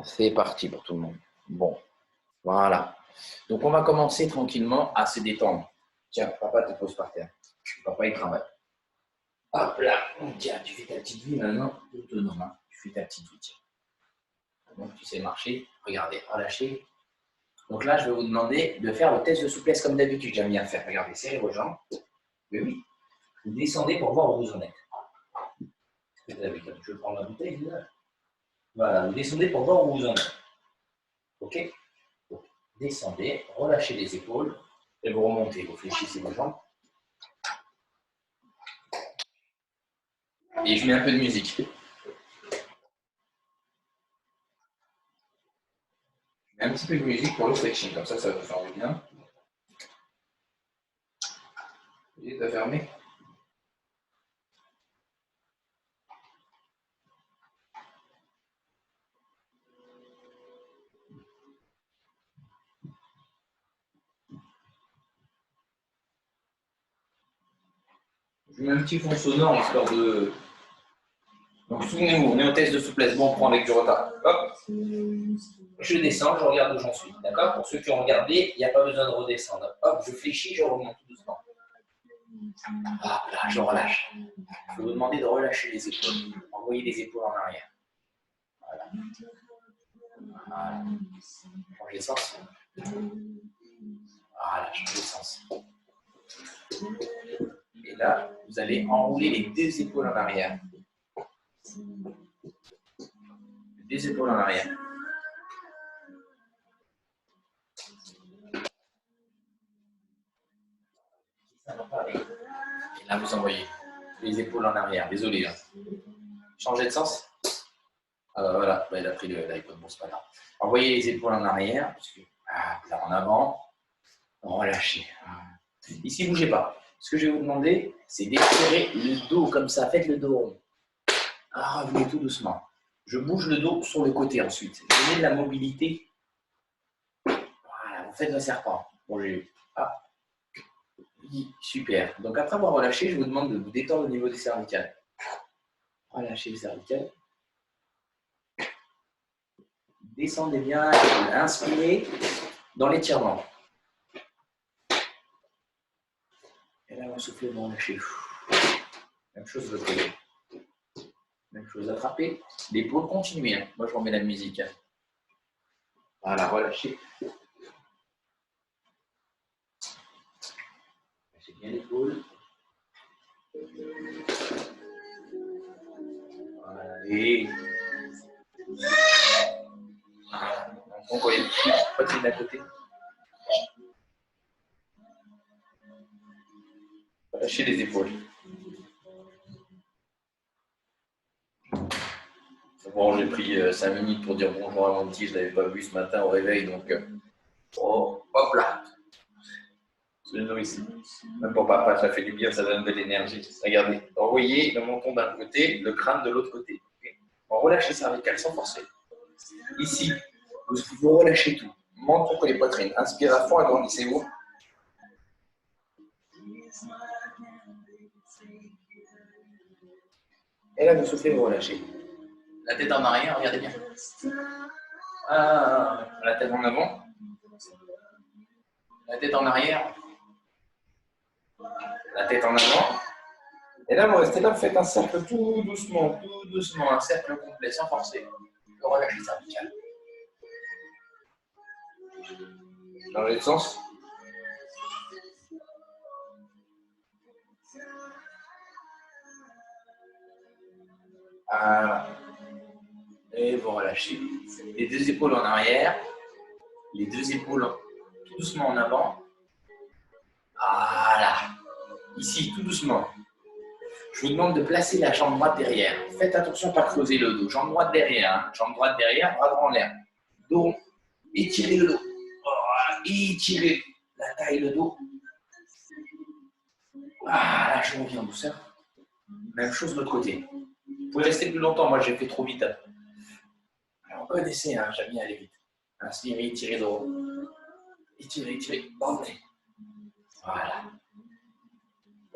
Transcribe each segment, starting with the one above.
C'est parti pour tout le monde. Bon, voilà. Donc, on va commencer tranquillement à se détendre. Tiens, papa te pose par terre. Papa, il travaille. Hop là. Tiens, tu fais ta petite vie maintenant. Autonome, hein. Tu fais ta petite vie. Tiens. Donc, tu sais marcher. Regardez, relâchez. Donc là, je vais vous demander de faire le test de souplesse comme d'habitude. J'aime bien faire. Regardez, serrez vos jambes. Oui. Vous descendez pour voir où vous en êtes. Je vais prendre la bouteille. Voilà, vous descendez pour voir où vous en êtes. OK? Donc, descendez, relâchez les épaules et vous remontez. Vous fléchissez vos jambes. Et je mets un peu de musique. Je mets un petit peu de musique pour le stretching. Comme ça va vous faire du bien. Les yeux fermés. Je mets un petit fond sonore histoire de. Donc souvenez-vous, on est au test de souplesse. Bon, on prend avec du retard. Hop. Je descends, je regarde où j'en suis. D'accord? Pour ceux qui ont regardé, il n'y a pas besoin de redescendre. Hop, je fléchis, je remonte tout doucement. Hop là, je relâche. Je vais vous demander de relâcher les épaules. Envoyez les épaules en arrière. Voilà. Voilà. Changez de sens. Voilà, changez de sens. Et là, vous allez enrouler les deux épaules en arrière. Les deux épaules en arrière. Et là, vous envoyez les épaules en arrière. Désolé. Hein. Changez de sens. Voilà, il a pris l'iPhone. Bon, c'est pas grave. Envoyez les épaules en arrière. Parce que, là, en avant. Relâchez. Ici, ne bougez pas. Ce que je vais vous demander, c'est d'étirer le dos comme ça. Faites le dos rond. Revenez tout doucement. Je bouge le dos sur le côté ensuite. Donnez de la mobilité. Voilà, vous faites un serpent. Bon, oui, super. Donc, après avoir relâché, je vous demande de vous détendre au niveau des cervicales. Relâchez les cervicales. Descendez bien. Inspirez dans l'étirement. Et là, vous soufflez, vous relâchez. Même chose de l'autre côté. Même chose, attrapez. L'épaule, continuez. Hein. Moi, je remets la musique. Hein. Voilà, relâchez. Lâchez bien l'épaule. Voilà, et... Voilà. On voit les poitrines d'à côté. Lâchez les épaules. Bon, j'ai pris 5 minutes pour dire bonjour à mon petit. Je ne l'avais pas vu ce matin au réveil, donc... hop là. Je le nourris. Même pour papa, ça fait du bien, ça donne de l'énergie. Regardez, envoyez le menton d'un côté, le crâne de l'autre côté. On relâche les cervicales sans forcer. Ici, vous relâchez tout. Menton contre les poitrines. Inspirez à fond, agrandissez-vous. Et là, vous soufflez, vous relâchez. La tête en arrière, regardez bien. La tête en avant. La tête en arrière. La tête en avant. Et là, vous restez là, vous faites un cercle tout doucement, un cercle complet, sans forcer. Vous relâchez cervical. Changez de sens. Et vous relâchez. Les deux épaules en arrière. Les deux épaules tout doucement en avant. Voilà. Ici, tout doucement. Je vous demande de placer la jambe droite derrière. Faites attention à ne pas creuser le dos. Jambe droite derrière. Hein. Jambe droite derrière, bras droit en l'air. Dos. Étirez le dos. Voilà. Étirez la taille, le dos. Voilà, je reviens en douceur. Même chose de l'autre côté. Vous pouvez rester plus longtemps. Moi, j'ai fait trop vite. Alors, on peut essayer. Hein. J'aime bien aller vite. Inspirez, étirez le dos. Étirez. Bandez. Voilà.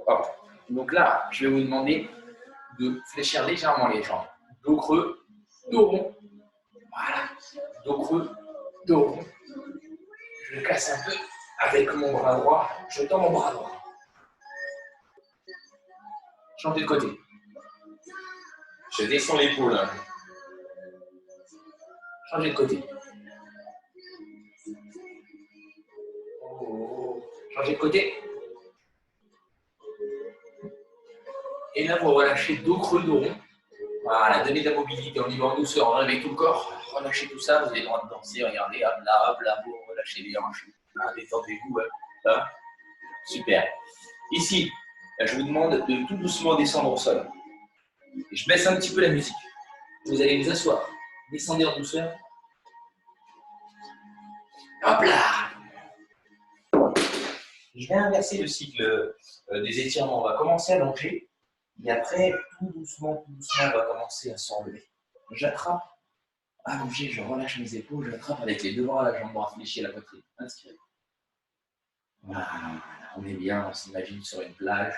Hop. Donc là, je vais vous demander de fléchir légèrement les jambes. Dos creux, dos rond. Voilà. dos creux, dos rond. Je le casse un peu avec mon bras droit. Je tends mon bras droit. Changez de côté. Je descends l'épaule. Changez de côté. Oh. Changez de côté. Et là, vous relâchez dos creux, dos rond. Voilà, donnez de la mobilité, on y va en douceur, enlevez tout le corps, relâchez tout ça, vous avez le droit de danser, regardez, hop là, vous relâchez les hanches, détendez-vous, là. Super. Ici, là, je vous demande de tout doucement descendre au sol. Et je baisse un petit peu la musique. Vous allez vous asseoir, descendez en douceur. Hop là. Je vais inverser le cycle des étirements, on va commencer à longer. Et après, tout doucement, on va commencer à s'enlever. J'attrape, allongé, je relâche mes épaules, j'attrape avec les deux bras la jambe droite fléchie à la poitrine. Inspirez. Voilà, on est bien, on s'imagine sur une plage.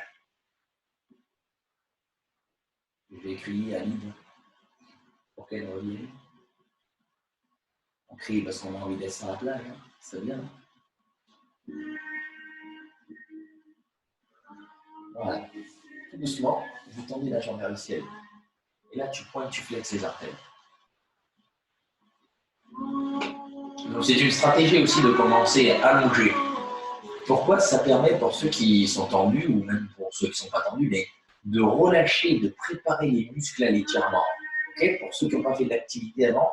Je vais crier à Lydie pour qu'elle revienne. On crie parce qu'on a envie d'être sur la plage, hein. C'est bien. Hein. Voilà. Tout doucement, vous tendez la jambe vers le ciel. Et là, tu pointes, tu flexes les artères. C'est une stratégie aussi de commencer à allonger. Pourquoi? Ça permet pour ceux qui sont tendus, ou même pour ceux qui ne sont pas tendus, mais de relâcher, de préparer les muscles à l'étirement. Okay? Pour ceux qui n'ont pas fait d'activité avant,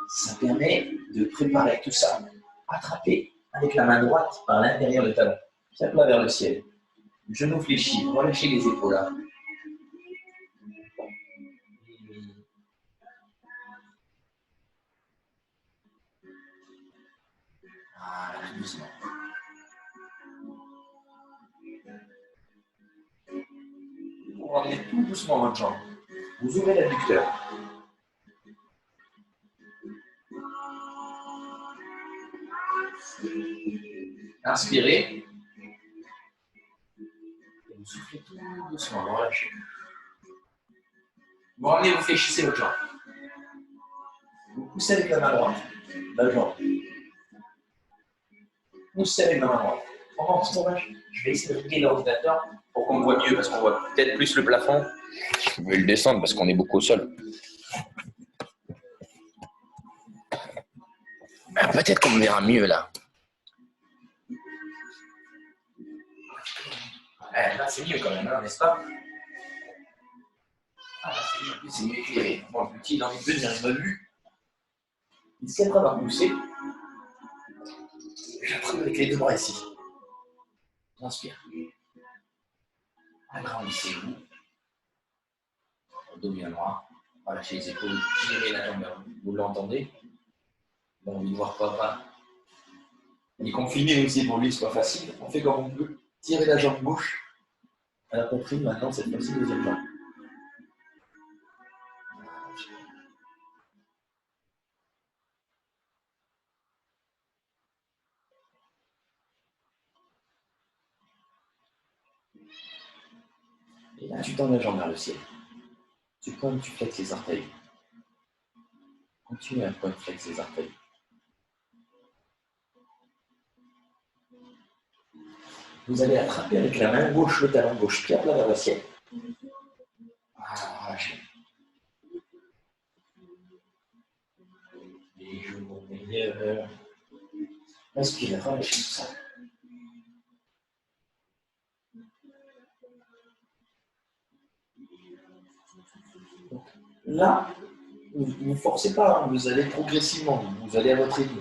ça permet de préparer tout ça. Attraper avec la main droite par l'intérieur du talon. Pied plat vers le ciel. Genou fléchi, relâchez les épaules là. Voilà, tout doucement. Vous ramenez tout doucement votre jambe. Vous ouvrez l'adducteur. Inspirez. Et vous soufflez tout doucement, vous relâchez. Vous ramenez, vous fléchissez votre jambe. Vous poussez avec la main droite, la jambe. Poussez avec la main droite. Pendant ce temps-là, je vais essayer de régler l'ordinateur pour qu'on me voit mieux, parce qu'on voit peut-être plus le plafond. Je vais le descendre parce qu'on est beaucoup au sol. Peut-être qu'on me verra mieux là. Là, c'est mieux quand même, hein, n'est-ce pas? Ah, là, c'est mieux éclairé. Bon, le petit, il a envie de venir, il m'a vu. Il s'est à pousser. J'attrape avec les deux bras ici. J'inspire. Agrandissez-vous. Dos bien droit. Relâchez les épaules. Girez la jambe. Vous l'entendez? Bon, envie de voir papa. Il est confiné aussi pour lui, c'est pas facile. On fait comme on peut. Tirez la jambe gauche à la poitrine. Maintenant, cette fois-ci, deuxième jambe. Et là, tu tends la jambe vers le ciel. Tu pointes, tu flexes les orteils. Continue à pointer, flexer les orteils. Vous allez attraper avec la main gauche le talon gauche, pied plat vers le ciel. Voilà, relâchez. Les jours meilleurs. Inspirez, relâchez tout ça. Là, vous ne forcez pas, hein, vous allez progressivement, vous allez à votre rythme.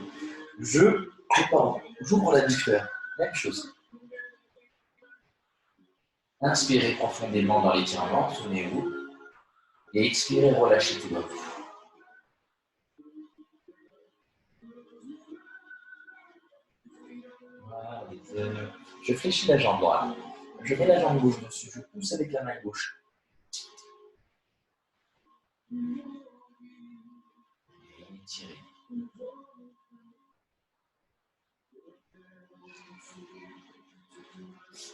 Je prépare, j'ouvre l'adducteur, même chose. Inspirez profondément dans l'étirement, souvenez-vous, et expirez, relâchez tout l'autre. Voilà, je fléchis la jambe droite, je mets la jambe gauche dessus, je pousse avec la main gauche. Et étirez.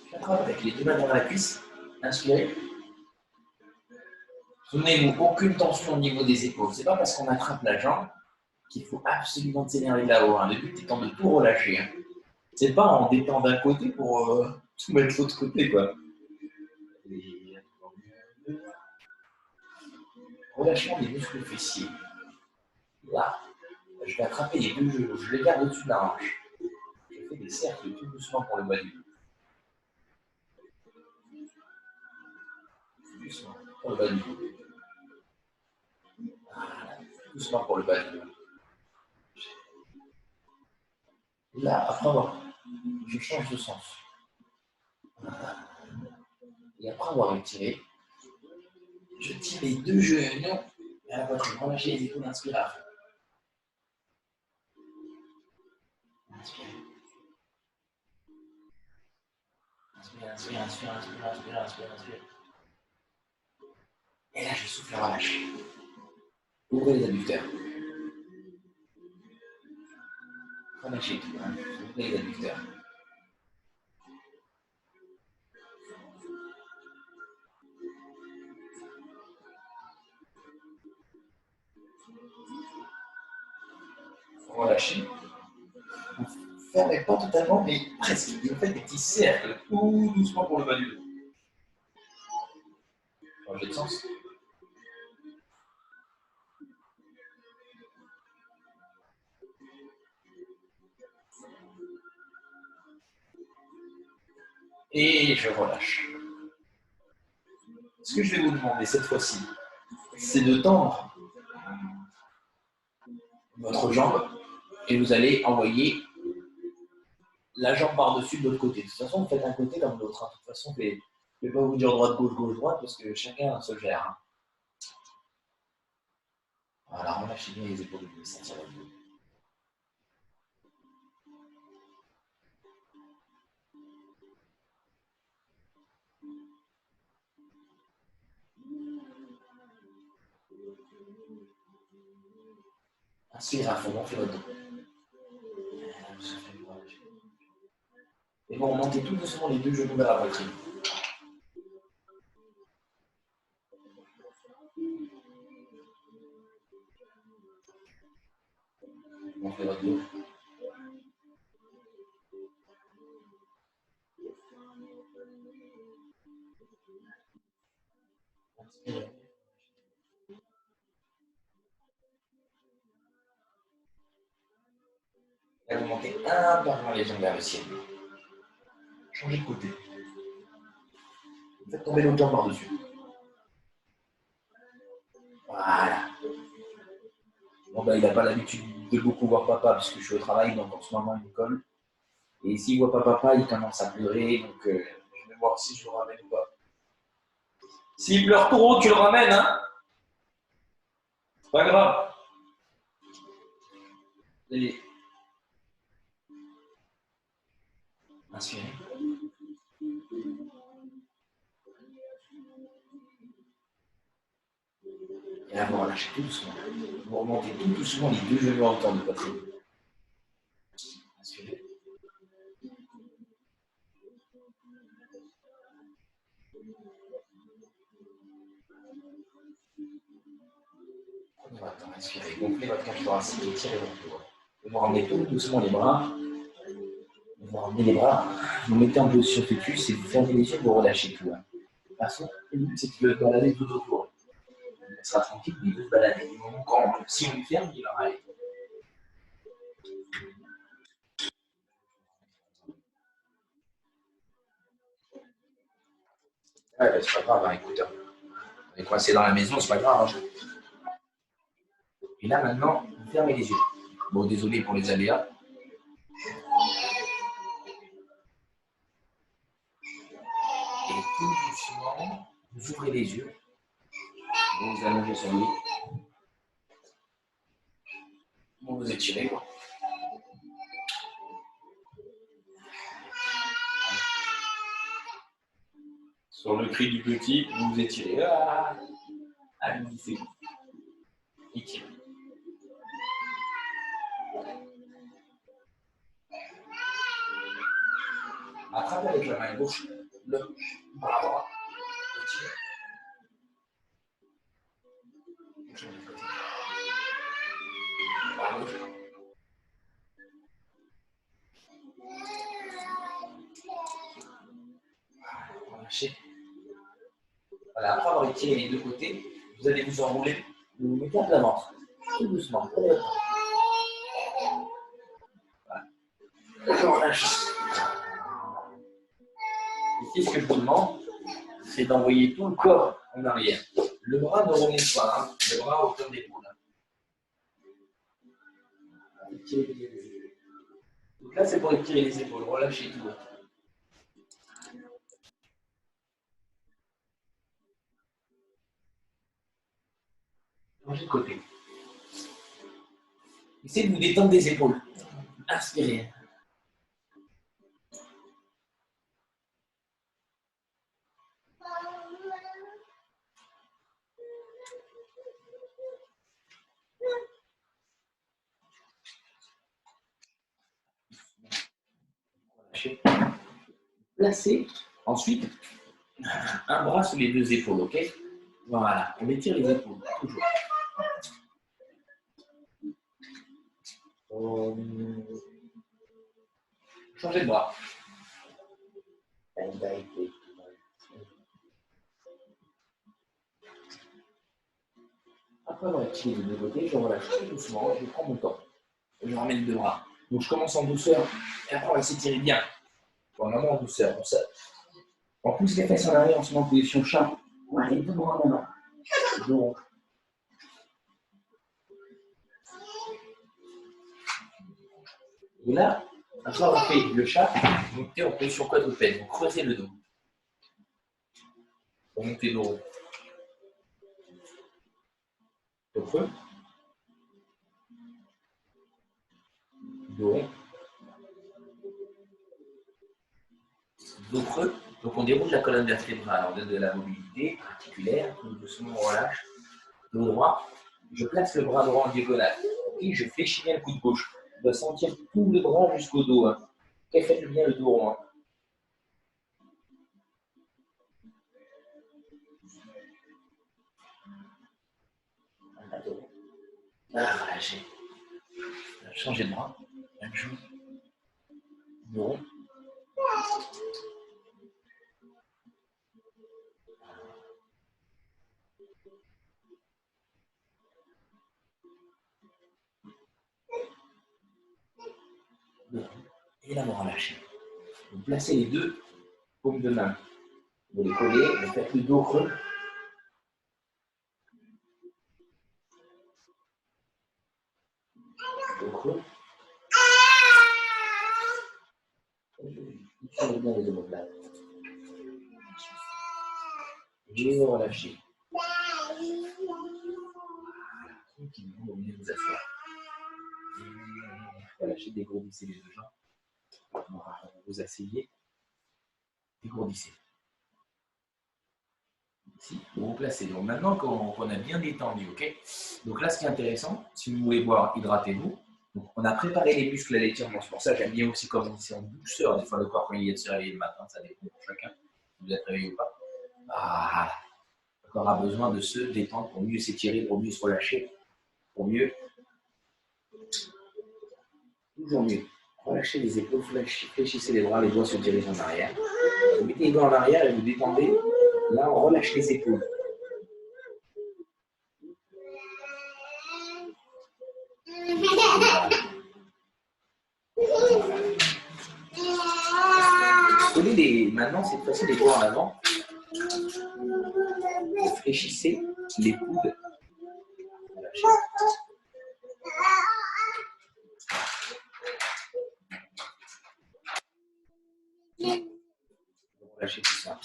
J'attrape avec les deux mains dans la cuisse, inspirez. Souvenez-vous, aucune tension au niveau des épaules. Ce n'est pas parce qu'on attrape la jambe qu'il faut absolument s'énerver là-haut. Hein. Le but étant de tout relâcher. Hein. C'est pas en détendant d'un côté pour tout mettre de l'autre côté, quoi. Relâchement des muscles fessiers. Là, je vais attraper les deux genoux, je les garde au-dessus de la hanche. Je fais des cercles tout doucement pour le bas du dos. Doucement pour le bas du dos. Voilà, doucement pour le bas du dos. Là, après avoir, je change de sens. Et après avoir étiré, je tire les deux genoux vers la poitrine. Relâchez les épaules, inspirez à fond. Inspirez. Inspirez, inspirez, inspirez, inspirez, inspirez, inspirez. Et là, je souffle, relâche. Ouvrez les adducteurs. Relâchez tout. Hein. Ouvrez les adducteurs. Relâchez. Vous fermez pas totalement, mais presque. Vous faites des petits cercles tout doucement pour le bas du dos. Changez de sens. Et je relâche. Ce que je vais vous demander cette fois-ci, c'est de tendre votre jambe et vous allez envoyer la jambe par-dessus de l'autre côté. De toute façon, vous faites un côté comme l'autre. Hein. De toute façon, je ne vais pas vous dire droite, gauche, gauche, droite parce que chacun se gère. Hein. Voilà, relâchez bien les épaules, vous sentir le dos. Inspirez à fond, gonflez votre dos. Et vous remontez tout doucement les deux genoux vers la poitrine. Gonflez votre dos. Inspirez. Et vous montez un par un les jambes vers le ciel. Changez de côté. Vous faites tomber l'autre jambe par-dessus. Voilà. Bon, ben, il n'a pas l'habitude de beaucoup voir papa puisque je suis au travail, donc en ce moment il me colle. Et s'il ne voit pas papa, il commence à pleurer, donc je vais voir si je le ramène ou pas. S'il pleure trop, tu le ramènes, hein? C'est pas grave. Et... Inspirez. Et là, vous relâchez tout doucement. Vous remontez tout doucement les deux genoux en hauteur de poitrine. Inspirez. Prenez votre temps, inspirez. Gonflez votre cage thoracique et tirez votre dos. Vous ramenez tout doucement les bras. Vous ramenez les bras. Vous mettez en position fœtus et vous fermez les yeux, vous relâchez tout. Hein. De toute façon, le but c'est de le balader tout autour. Il sera tranquille, il veut se balader. Si on le ferme, il va aller. Ouais, ben, c'est pas grave, hein, écoute. On est coincé dans la maison, c'est pas grave. Hein. Et là, maintenant, vous fermez les yeux. Bon, désolé pour les aléas. Et tout doucement, vous ouvrez les yeux. Vous vous allongez sur le lit. Vous vous étirez. Sur le cri du petit, vous vous étirez. Allez, c'est bon. Étirez. Attrapez avec la main gauche le bras droit. Étirez. à gauche. Relâchez. Voilà, après avoir étiré les deux côtés, vous allez vous enrouler. Vous vous mettez à plat ventre. Tout doucement. Voilà. Je relâche. Ici, ce que je vous demande, c'est d'envoyer tout le corps en arrière. Le bras ne remonte pas, hein. Le bras à hauteur d'épaule. Donc là, c'est pour étirer les épaules. Relâchez tout. Changez de côté. Essayez de vous détendre des épaules. Inspirez. Relâchez. Placez. Ensuite, un bras sur les deux épaules, ok? Voilà, on étire les épaules, toujours. Changez de bras. Après avoir étiré les deux côtés, je relâche tout doucement, je prends mon temps. Je ramène les deux bras. Donc je commence en douceur, et après on va s'étirer bien. Vraiment en douceur. On pousse les fesses en arrière, on se met en position chat. Ouais, les deux bras en avant. Donc, et là, après avoir fait le chat, vous montez en position quadrupède. Vous creusez le dos. Vous montez le dos. Dos creux. Dos rond. Dos creux. Donc on déroule la colonne vertébrale. On donne de la mobilité articulaire. Tout doucement, on relâche. Dos droit. Je place le bras droit en diagonale. Et je fléchis bien le coude gauche. Je dois sentir tout le bras jusqu'au dos. Hein. Okay, faites bien le dos rond. Hein. Relâchez. Changez de bras. Même chose. Dos rond. Et là, vous relâchez. Vous placez les deux paumes de main. Vous les collez, vous faites le dos creux. Dos creux. Tirez bien les omoplates. Et vous relâchez. Tranquillement, vous venez vous asseoir. Relâchez, dégourdissez les deux jambes. Vous asseyez. Dégourdissez. Ici, vous vous placez. Donc maintenant qu'on a bien détendu, ok? Donc là, ce qui est intéressant, si vous voulez boire, hydratez-vous. Donc, on a préparé les muscles à l'étirement. C'est pour ça que j'aime bien aussi commencer en douceur. Des fois, le corps, quand il est de se réveiller le matin, ça dépend pour chacun. Si vous êtes réveillé ou pas. Voilà. Le corps a besoin de se détendre pour mieux s'étirer, pour mieux se relâcher, pour mieux. Toujours mieux. Relâchez les épaules, fléchissez les bras, les doigts se dirigent en arrière. Vous mettez les doigts en arrière et vous détendez. Là, on relâche les épaules. Maintenant, cette fois-ci, les doigts en avant. Vous fléchissez les coudes. Relâchez. Relâchez tout ça.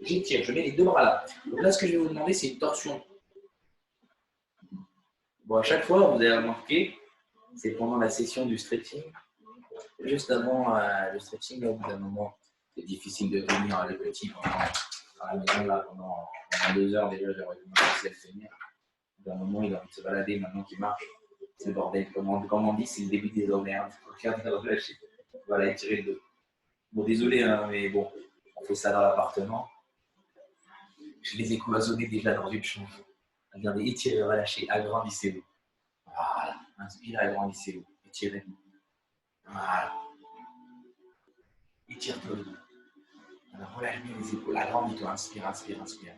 J'étire, je mets les deux bras là. Donc là, ce que je vais vous demander, c'est une torsion. Bon, à chaque fois, vous allez remarquer, c'est pendant la session du stretching. Juste avant le stretching, là, au bout d'un moment, c'est difficile de tenir le petit à la maison là, pendant 2 heures. Déjà, j'aurais dû commencer à le tenir. Au bout d'un moment, il a envie de se balader maintenant qu'il marche. C'est le bordel. Comme on dit, c'est le début des emmerdes. Voilà, étirer le dos. Bon, désolé, hein, mais bon, on fait ça dans l'appartement. Je les ai cloisonnés déjà dans une chambre. Regardez, étirez, relâchez, agrandissez-vous. Voilà. Inspirez, agrandissez-vous. Étirez. Voilà. Étire-toi le dos. Alors, relâche bien les épaules. Agrandis-toi. Inspire, inspire, inspire.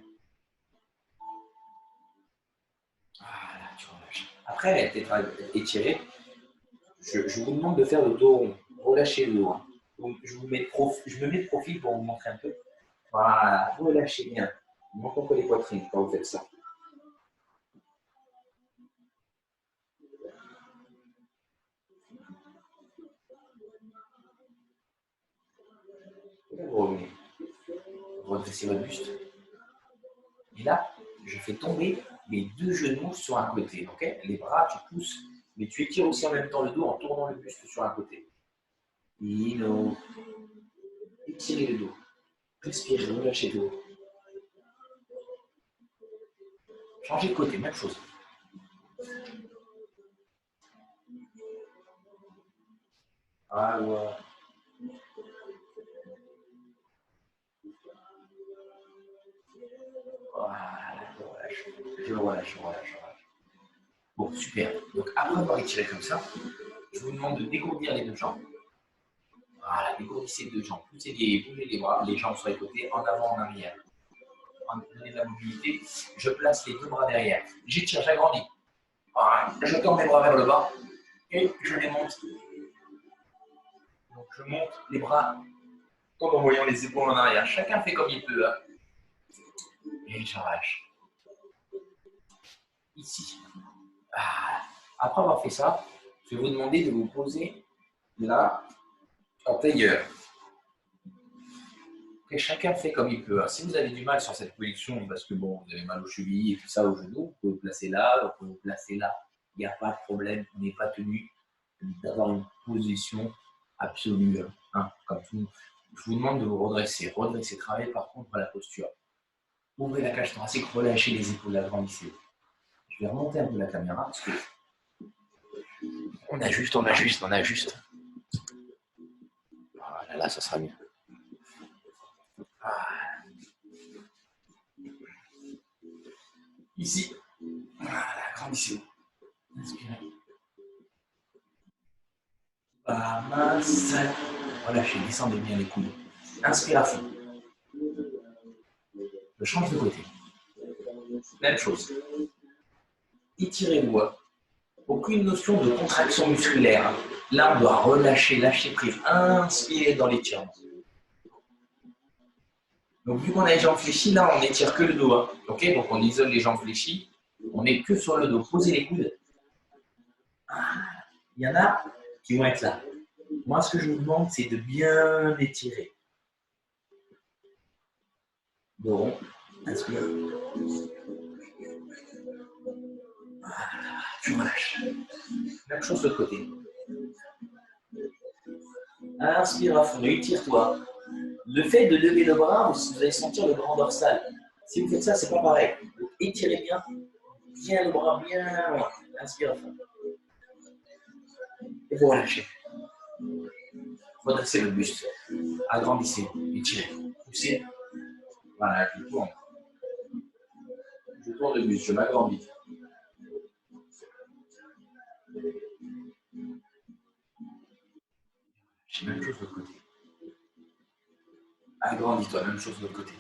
Voilà, tu relâches. Après, être étiré, je vous demande de faire le dos rond. Relâchez le dos. Donc, je me mets de profil pour vous montrer un peu. Voilà, relâchez bien. Il manque un peu les poitrines quand vous faites ça. Et là, vous revenez. Redressez votre buste. Et là, je fais tomber les deux genoux sur un côté. Okay, les bras, tu pousses, mais tu étires aussi en même temps le dos en tournant le buste sur un côté. Inno. Étirez le dos. Respirez, relâchez le dos. Changez de côté, même chose. Voilà. Voilà, je relâche. Bon, super. Donc, après avoir étiré comme ça, je vous demande de dégourdir les deux jambes. Voilà, dégourdissez les deux jambes. Bougez les bras, les jambes sur les côtés, en avant, en arrière. Donnez de la mobilité. Je place les deux bras derrière. J'étire, j'agrandis. Voilà. Je tends mes bras vers le bas et je les monte. Donc, je monte les bras tout en envoyant les épaules en arrière. Chacun fait comme il peut. Hein. Et je relâche. Ici. Ah. Après avoir fait ça, je vais vous demander de vous poser là, en tailleur. Et chacun fait comme il peut. Si vous avez du mal sur cette position, parce que bon, vous avez mal aux chevilles et tout ça, aux genoux, vous pouvez vous placer là, vous pouvez vous placer là. Il n'y a pas de problème, on n'est pas tenu d'avoir une position absolue. Hein, comme tout. Je vous demande de vous redresser. Redresser, travailler par contre à la posture. Ouvrez la cage thoracique, relâchez les épaules, agrandissez. Je vais remonter un peu la caméra parce que on ajuste. Voilà, là, ça sera mieux. Voilà. Ici, voilà, agrandissez-vous. Inspirez. Masse. Relâchez, descendez bien les coudes. Inspire à fond. Je change de côté. Même chose. Étirez-vous. Aucune notion de contraction musculaire. Là, on doit relâcher, lâcher prise. Inspirez dans l'étirement. Donc, vu qu'on a les jambes fléchies, là, on n'étire que le dos. Hein. Okay, donc, on isole les jambes fléchies. On n'est que sur le dos. Posez les coudes. Il y en a qui vont être là. Moi, ce que je vous demande, c'est de bien étirer. Bon, inspire. Voilà, tu relâches. Même chose de l'autre côté. Inspire à fond, étire-toi. Le fait de lever le bras, vous allez sentir le grand dorsal. Si vous faites ça, c'est pas pareil. Donc, étirez bien, bien le bras, bien loin. Inspire à fond. Et vous relâchez. Redressez le buste. Agrandissez, étirez, poussez. Voilà, je tourne. Je tourne le buste, je m'agrandis. J'ai même chose de l'autre côté. Agrandis-toi, même chose de l'autre côté.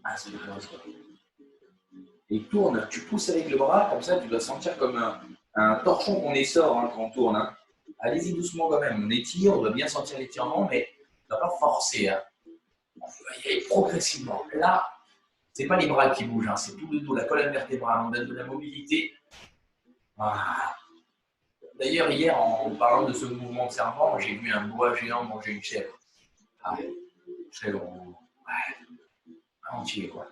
Inspire, agrandis-toi. Et tourne, tu pousses avec le bras, comme ça tu dois sentir comme un torchon qu'on essore hein, quand on tourne. Hein. Allez-y doucement quand même, on étire, on doit bien sentir l'étirement, mais on ne doit pas forcer. Hein. On va y aller progressivement. Là, ce n'est pas les bras qui bougent, hein, c'est tout le dos, la colonne vertébrale, on donne de la mobilité. Voilà. D'ailleurs, hier, en parlant de ce mouvement de serpent, j'ai vu un boa géant manger une chèvre. Ah, chèvre, ouais, entier, quoi.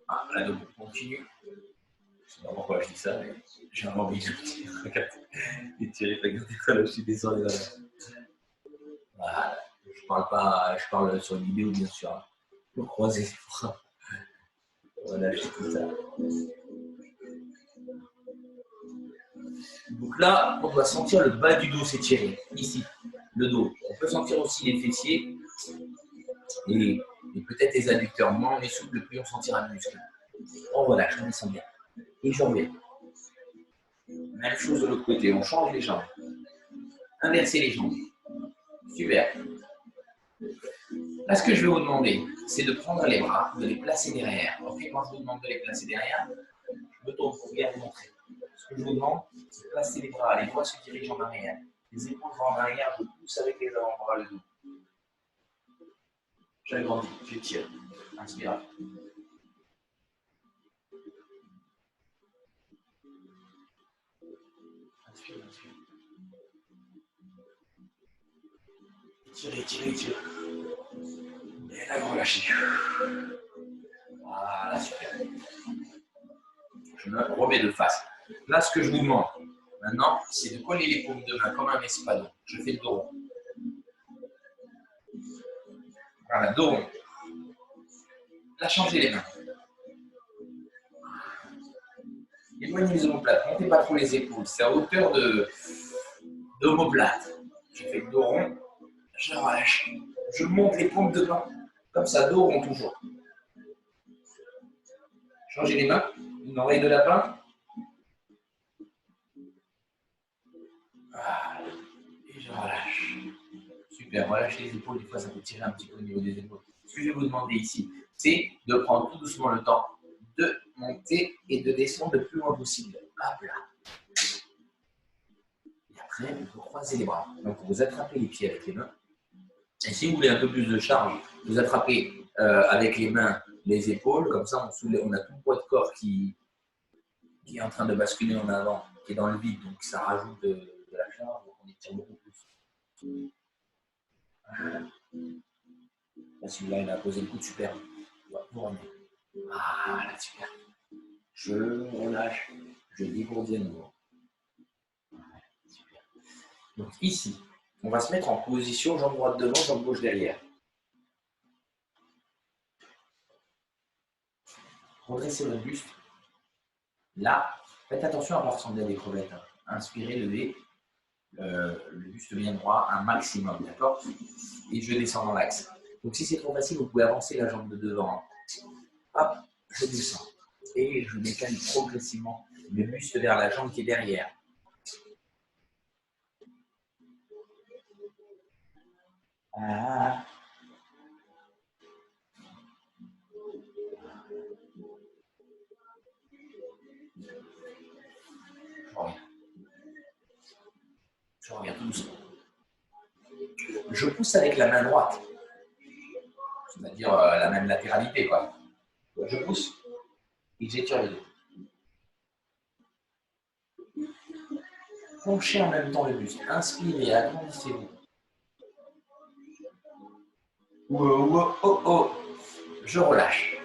Ah, là, donc, on continue. Je ne sais pas pourquoi je dis ça, mais j'ai envie de le dire. Regarde, regardez ça, là, je suis désolé. Là. Voilà. Je parle sur une vidéo, bien sûr. Hein. Pour croiser les bras. Voilà, je tout ça. Donc là, on doit sentir le bas du dos s'étirer. Ici, le dos. On peut sentir aussi les fessiers et et peut-être les adducteurs. Moins on est souple, plus on sentira le muscle. On relâche, on descend bien. Et je reviens. Même chose de l'autre côté, on change les jambes. Inverser les jambes. Super. Là, ce que je vais vous demander, c'est de prendre les bras, de les placer derrière. Ok, quand je vous demande de les placer derrière, je me tourne pour bien vous montrer. Ce que je vous demande, c'est de placer les bras. Les doigts se dirigent en arrière. Les épaules vont en arrière, je pousse avec les avant-bras le dos. J'agrandis, j'étire. Inspire. Inspire, inspire. Étirez, étirez, étirez. Et là, vous relâchez. Voilà, super. Je me remets de face. Là, ce que je vous demande maintenant, c'est de coller les paumes de main comme un espadon. Je fais le dos rond. Voilà, dos rond. Là, changez les mains. Éloignez les omoplates. Montez pas trop les épaules. C'est à hauteur d'omoplate. Je fais le dos rond. Je relâche. Je monte les paumes de main. Comme ça, dos rond toujours. Changez les mains. Une oreille de lapin. Voilà. Et je relâche. Super. Relâchez les épaules. Des fois, ça peut tirer un petit peu au niveau des épaules. Ce que je vais vous demander ici, c'est de prendre tout doucement le temps de monter et de descendre le plus loin possible. Hop là. Et après, vous croisez les bras. Donc, vous attrapez les pieds avec les mains. Et si vous voulez un peu plus de charge, vous attrapez avec les mains les épaules. Comme ça, on a tout le poids de corps qui est en train de basculer en avant, qui est dans le vide. Donc, ça rajoute de la charge. Donc, on étire beaucoup plus. Là, celui-là, il a posé le coup de super. Vous revenez. Voilà, super. Je relâche. Je dégourdis à nouveau. Super. Donc ici, on va se mettre en position jambe droite devant, jambe gauche derrière. Redressez votre buste. Là, faites attention à ne pas ressembler à des crevettes. Inspirez, levez. Le buste bien droit, un maximum, d'accord? Et je descends dans l'axe. Donc si c'est trop facile, vous pouvez avancer la jambe de devant. Hop, je descends. Et je décale progressivement le buste vers la jambe qui est derrière. Ah. Je reviens tout doucement. Je pousse avec la main droite, c'est-à-dire la même latéralité, quoi. Je pousse et j'étire le dos. Penchez en même temps le buste. Inspirez, agrandissez-vous. Oh. Je relâche.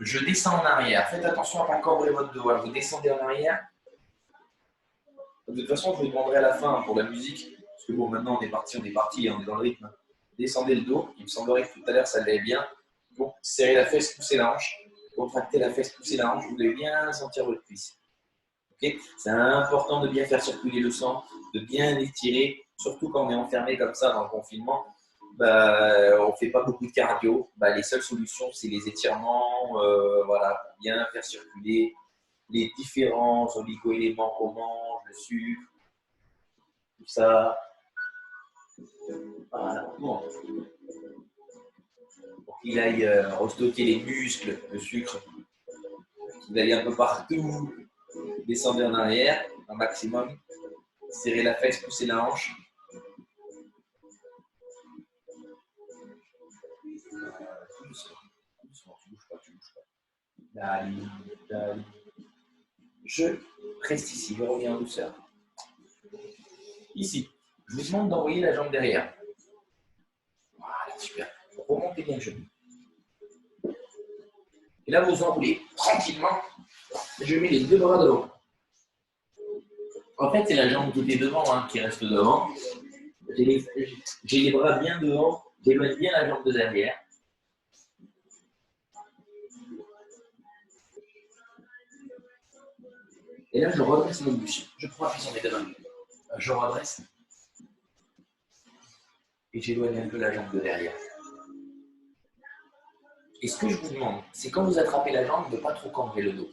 Je descends en arrière. Faites attention à ne pas cambrer votre dos. Vous descendez en arrière. De toute façon, je vous demanderai à la fin pour la musique. Parce que bon, maintenant on est parti, on est dans le rythme. Descendez le dos. Il me semblerait que tout à l'heure ça allait bien. Donc, serrez la fesse, poussez la hanche. Contractez la fesse, poussez la hanche. Vous devez bien sentir votre cuisse. Okay, c'est important de bien faire circuler le sang, de bien étirer, surtout quand on est enfermé comme ça dans le confinement. On ne fait pas beaucoup de cardio. Les seules solutions, c'est les étirements, voilà, pour bien faire circuler les différents oligo-éléments qu'on mange, le sucre, tout ça. Voilà. Bon. Pour qu'il aille restocker les muscles, le sucre, qu'il aille un peu partout. Descendez en arrière, un maximum. Serrez la fesse, poussez la hanche. Doucement, tu bouges pas. Dali. Je reste ici, je reviens en douceur. Ici, je vous demande d'envoyer la jambe derrière. Voilà, super. Remontez bien le genou. Et là, vous enroulez tranquillement. Je mets les deux bras devant. En fait, c'est la jambe qui était devant qui reste devant. J'ai les bras bien devant. J'éloigne bien la jambe de derrière. Et là, je redresse mon buste. Je prends appui sur mes deux mains. Je redresse. Et j'éloigne un peu la jambe de derrière. Et ce que je vous demande, c'est quand vous attrapez la jambe, de ne pas trop cambrer le dos.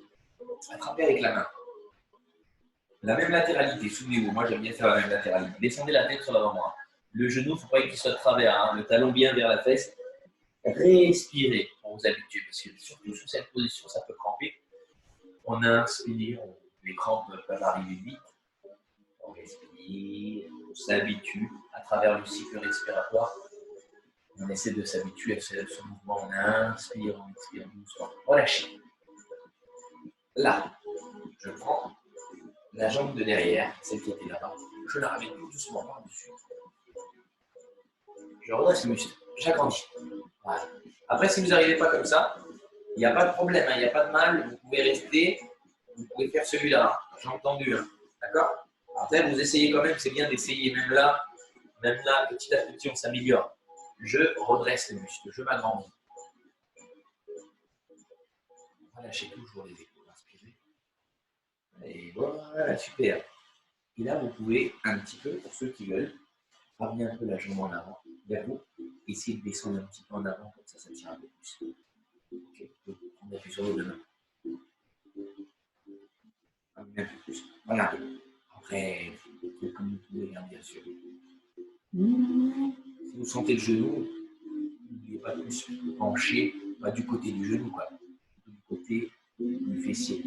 Attrapez avec la main. La même latéralité, souvenez-vous, moi j'aime bien faire la même latéralité. Descendez la tête sur l'avant-bras. Le genou, il ne faut pas qu'il soit de travers, hein. Le talon bien vers la fesse. Respirez pour vous habituer, parce que surtout sous cette position, ça peut cramper. On inspire, les crampes peuvent arriver vite. On respire, on s'habitue à travers le cycle respiratoire. On essaie de s'habituer à ce mouvement. On inspire, on expire doucement. Relâchez. Là, je prends la jambe de derrière, celle qui était là-bas. Je la ramène tout doucement par-dessus. Je redresse le muscle. J'agrandis. Voilà. Après, si vous n'arrivez pas comme ça, il n'y a pas de problème, il n'y a pas de mal. Vous pouvez rester. Vous pouvez faire celui-là. J'ai entendu. D'accord? Après, vous essayez quand même. C'est bien d'essayer. Même là, petit à petit, on s'améliore. Je redresse le muscle. Je m'agrandis. Relâchez toujours les épaules. Inspirez. Et voilà, super. Et là, vous pouvez un petit peu, pour ceux qui veulent, ramener un peu la jambe en avant, vers vous. Essayez de descendre un petit peu en avant, comme ça tire un peu plus. Ok, on appuie sur vos deux mains. Ramenez un peu plus. Voilà. Après, comme vous pouvez, bien sûr. Si vous sentez le genou, n'oubliez pas de plus pencher, pas du côté du genou, quoi. Du côté du fessier.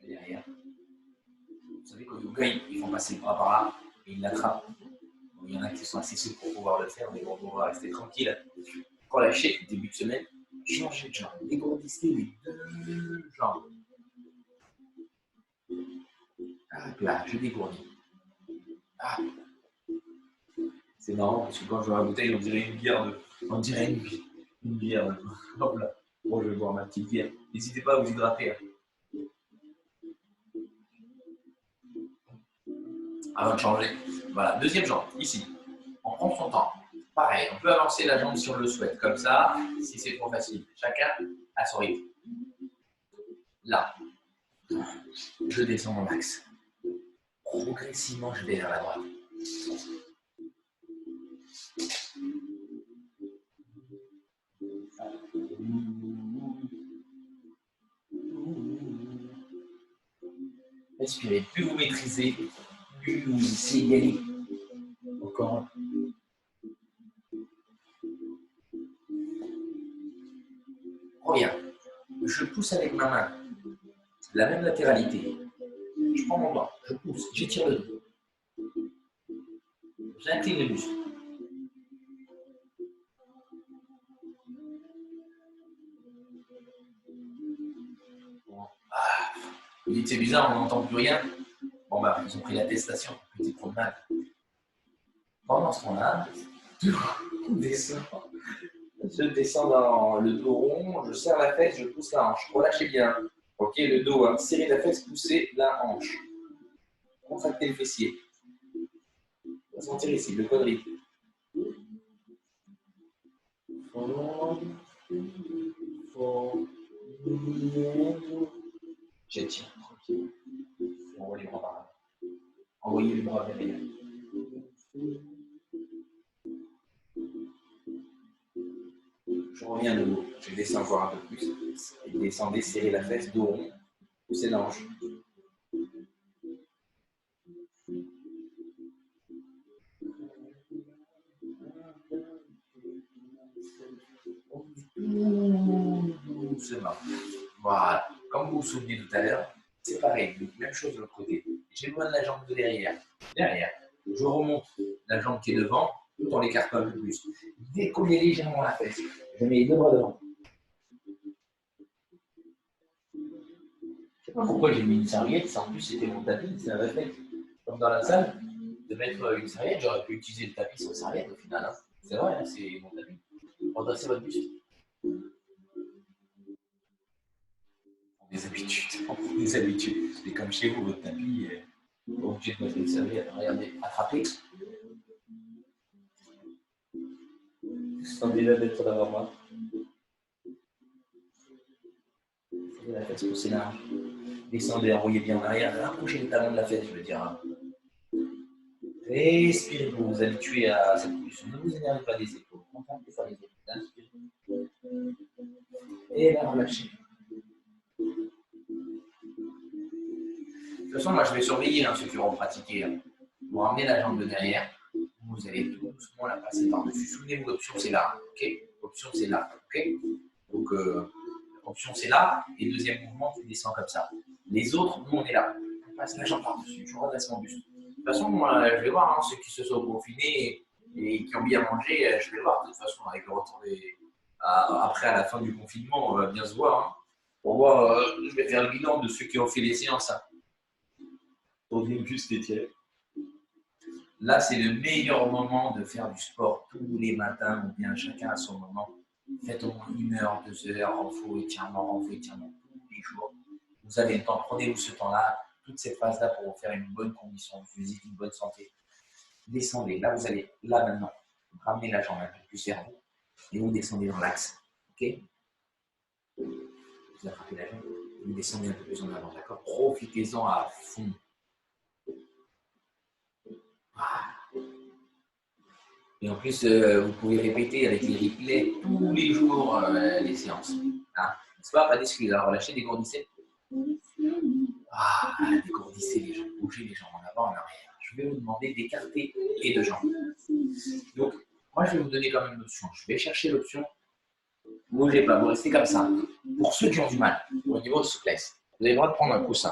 Derrière. Vous savez qu'au yoga, ils vont passer le bras par là et ils l'attrapent. Il y en a qui sont assez souples pour pouvoir le faire, mais bon, on va rester tranquille. Relâchez, début de semaine, changez de jambe. Dégourdissez les deux jambes. Hop là, je dégourdis. Ah. C'est marrant parce que quand je vois la bouteille, on dirait une bière de. On dirait une bière de. Hop là. Bon, je vais boire ma petite bière. N'hésitez pas à vous hydrater. Avant de changer. Voilà, deuxième jambe, ici. On prend son temps. Pareil, on peut avancer la jambe si on le souhaite, comme ça, si c'est trop facile. Chacun à son rythme. Là, je descends mon max. Progressivement, je vais vers la droite. Respirez. Plus vous maîtrisez, plus vous essayez d'y aller. Encore. Reviens. Je pousse avec ma main. La même latéralité. Je prends mon bras, je pousse, j'étire le dos. J'incline le muscle. Ah, vous dites c'est bizarre, on n'entend plus rien. Bon bah, ils ont pris l'attestation, petite promenade. Pendant ce temps-là, on descend. Je descends dans le dos rond, je serre la fesse, je pousse la hanche. Relâchez bien. Ok, le dos, hein. Serrez la fesse, poussez la hanche. Contractez le fessier. On va sentir ici le quadrille. J'étire tranquille. Envoyez les bras par là. Envoyez les bras vers derrière. Je reviens de nouveau. Je descends encore un peu plus. Et descendez, serrez la fesse, dos rond. Poussez la hanche. Doucement. Voilà. Comme vous vous souvenez tout à l'heure, c'est pareil. Même chose de l'autre côté. J'éloigne la jambe de derrière. Derrière. Je remonte la jambe qui est devant, tout en l'écartant un peu plus. Décollez légèrement la fesse. Je mets les deux bras devant. Je ne sais pas pourquoi j'ai mis une serviette. En plus, c'était mon tapis. C'est un réflexe. Comme dans la salle, de mettre une serviette. J'aurais pu utiliser le tapis sans serviette au final. Hein. C'est vrai, hein, c'est mon tapis. Redressez votre buste. Des habitudes. Des habitudes. C'est comme chez vous, votre tapis. Obligé de mettre une serviette. Regardez, attrapez. Sans déjà d'être devant moi. La fesse poussée là. Descendez, envoyez bien en arrière. Rapprochez le talon de la fesse, je veux dire. Respirez pour vous habituer à cette position. Ne vous énervez pas des épaules. Contemplez sur les épaules. Inspirez. Et là, relâchez. De toute façon, moi, je vais surveiller ceux qui auront pratiqué. Vous ramenez la jambe de derrière. Vous allez tout doucement la passer par-dessus. Souvenez-vous, l'option, c'est là. Okay, l'option, c'est là. Okay, donc, l'option, c'est là. Et deuxième mouvement, tu descends comme ça. Les autres, nous, on est là. On passe la jambe par-dessus. Je redresse mon buste. De toute façon, moi, je vais voir ceux qui se sont confinés et qui ont bien mangé. Je vais voir de toute façon avec le retour après, à la fin du confinement, on va bien se voir. Pour voir, je vais faire le bilan de ceux qui ont fait les séances. Tournez juste étiré. Là, c'est le meilleur moment de faire du sport tous les matins, ou bien chacun à son moment. Faites au moins 1 heure, 2 heures, renfort étirement tous les jours. Vous avez le temps, prenez-vous ce temps-là, toute cette phase-là pour vous faire une bonne condition physique, une bonne santé. Descendez, là vous allez, là maintenant, ramenez la jambe un peu plus vers vous et vous descendez dans l'axe. Ok? Vous attrapez la jambe, vous descendez un peu plus en avant, d'accord? Profitez-en à fond. Et en plus, vous pouvez répéter avec les replays tous les jours les séances. Hein? N'est-ce pas d'excuses. Alors, relâchez, dégourdissez. Dégourdissez les jambes, bougez les jambes en avant, en arrière. Je vais vous demander d'écarter les 2 jambes. Donc, moi, je vais vous donner quand même l'option. Je vais chercher l'option. Bougez pas, vous restez comme ça. Pour ceux qui ont du mal, au niveau de souplesse, vous avez le droit de prendre un coussin.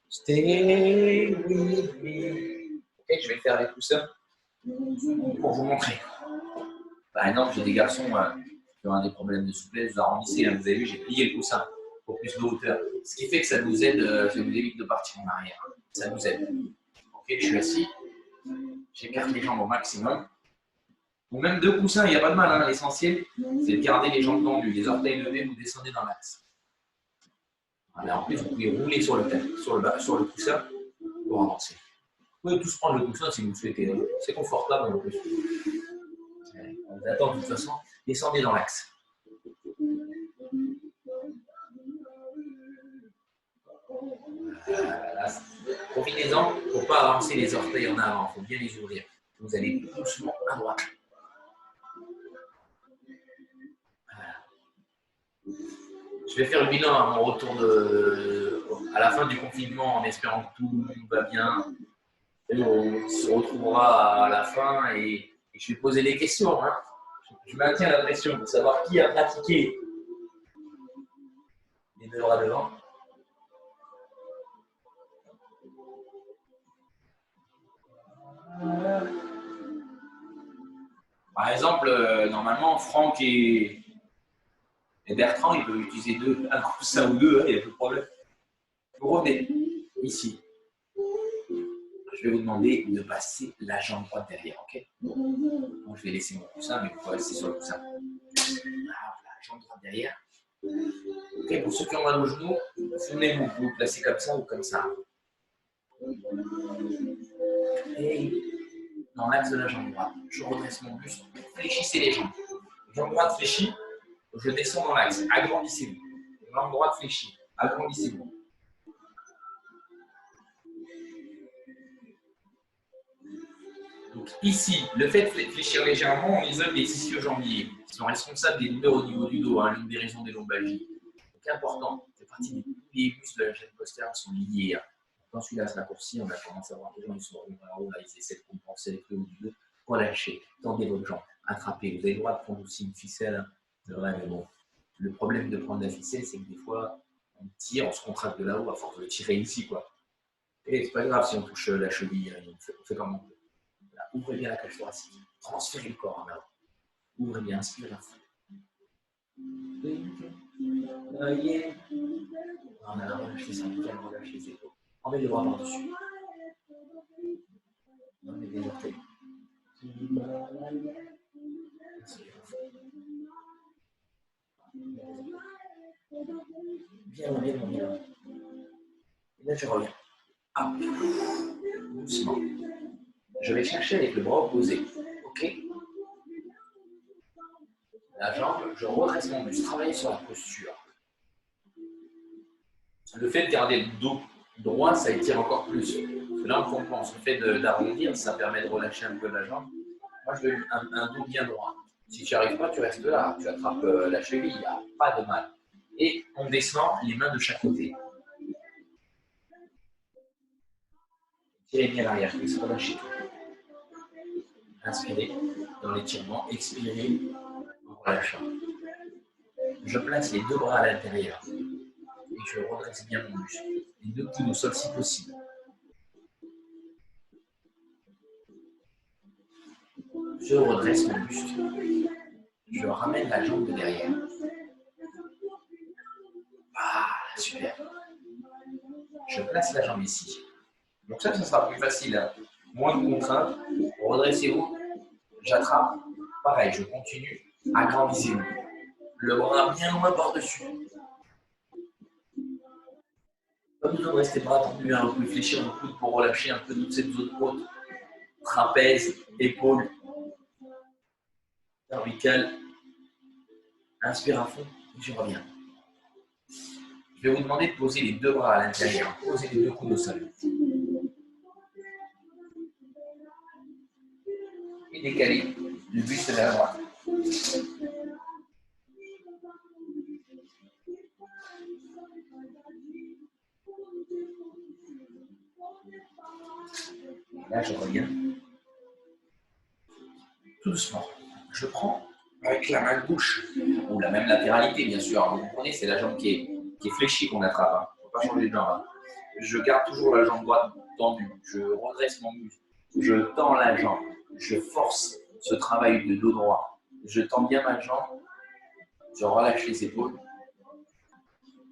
Stay with me. Ok, je vais le faire avec coussin pour vous montrer. Par exemple, j'ai des garçons qui ont des problèmes de souplesse, vous arrondissez, là, vous avez vu, j'ai plié le coussin pour plus de hauteur. Ce qui fait que ça nous aide, ça nous évite de partir en arrière. Ça nous aide. Ok, je suis assis, j'écarte les jambes au maximum. Ou même 2 coussins, il n'y a pas de mal. Hein. L'essentiel, c'est de garder les jambes tendues, les orteils levés, vous descendez dans l'axe. Voilà, en plus, vous pouvez rouler sur le coussin pour avancer. Vous pouvez tous prendre le coussin si vous le souhaitez. C'est confortable en plus. On vous attend de toute façon. Descendez dans l'axe. Voilà. Profitez-en pour ne pas avancer les orteils en avant. Il faut bien les ouvrir. Vous allez doucement à droite. Voilà. Je vais faire le bilan à mon retour à la fin du confinement en espérant que tout va bien. Et on se retrouvera à la fin et je vais poser des questions. Hein. Je maintiens la pression pour savoir qui a pratiqué les 2 bras devant. Par exemple, normalement, Franck et Bertrand, ils peuvent utiliser un coussin ou 2, il n'y a pas de problème. Vous revenez ici. Je vais vous demander de passer la jambe droite derrière, ok? Bon, je vais laisser mon coussin, mais vous pouvez rester sur le coussin. La jambe droite derrière. Ok, pour ceux qui ont mal au genou, souvenez-vous, vous vous placez comme ça ou comme ça. Et dans l'axe de la jambe droite, je redresse mon buste, fléchissez les jambes. Jambe droite fléchie, je descends dans l'axe, agrandissez-vous. Jambe droite fléchie, agrandissez-vous. Donc ici, le fait de fléchir légèrement, on isole les ischio-jambiers qui sont responsables des douleurs au niveau du dos, hein, l'une des raisons des lombalgies. Donc important, c'est partie des les muscles de la chaîne postérieure sont liés. Quand celui-là se raccourcit, on a commencé à voir les gens, ils sont en haut, là, ils essaient de compenser avec le haut du dos. Relâchez, tendez votre jambe, attrapez. Vous avez le droit de prendre aussi une ficelle. C'est vrai, mais bon, le problème de prendre la ficelle, c'est que des fois, on tire, on se contracte de là-haut à force de tirer ici, quoi. Et c'est pas grave si on touche la cheville, on fait comme on peut. Là, ouvrez bien la cage thoracique, transférez le corps en avant. Ouvrez bien, inspirez à fond. En avant, relâchez ça, relâchez les épaules. Enlevez les bras par-dessus. Enlevez les orteils. Bien, bien. Et là, je reviens. Hop. Doucement. Je vais chercher avec le bras opposé. Ok? La jambe, je redresse mon buste. Travaillez sur la posture. Le fait de garder le dos droit, ça étire encore plus. Là, on compense. Le fait d'arrondir, ça permet de relâcher un peu la jambe. Moi, je veux un dos bien droit. Si tu n'y arrives pas, tu restes là. Tu attrapes la cheville, il n'y a pas de mal. Et on descend les mains de chaque côté. Tirez bien l'arrière, relâchez tout. Inspirez dans l'étirement, expirez en relâchant. Je place les deux bras à l'intérieur et je redresse bien mon muscle. Les deux coudes au sol si possible. Je redresse mon buste. Je ramène la jambe de derrière. Ah, super. Je place la jambe ici. Donc ça sera plus facile. Hein. Moins de contraintes. Redressez-vous. J'attrape. Pareil, je continue. Agrandissez-vous. Le bras bien loin par-dessus. Pas besoin de rester bras tendus, hein. Vous pouvez fléchir le coude pour relâcher un peu toute cette zone haute. Trapèze, épaules, cervicale. Inspire à fond et je reviens. Je vais vous demander de poser les deux bras à l'intérieur. Posez les deux coudes au sol. Et décaler le buste vers la droite. Là, je reviens. Tout doucement. Je prends avec la main gauche, ou la même latéralité, bien sûr. Vous comprenez, c'est la jambe qui est fléchie qu'on attrape. Il ne faut pas changer de jambe. Hein. Je garde toujours la jambe droite tendue. Je redresse mon muscle. Je tends la jambe. Je force ce travail de dos droit. Je tends bien ma jambe. Je relâche les épaules.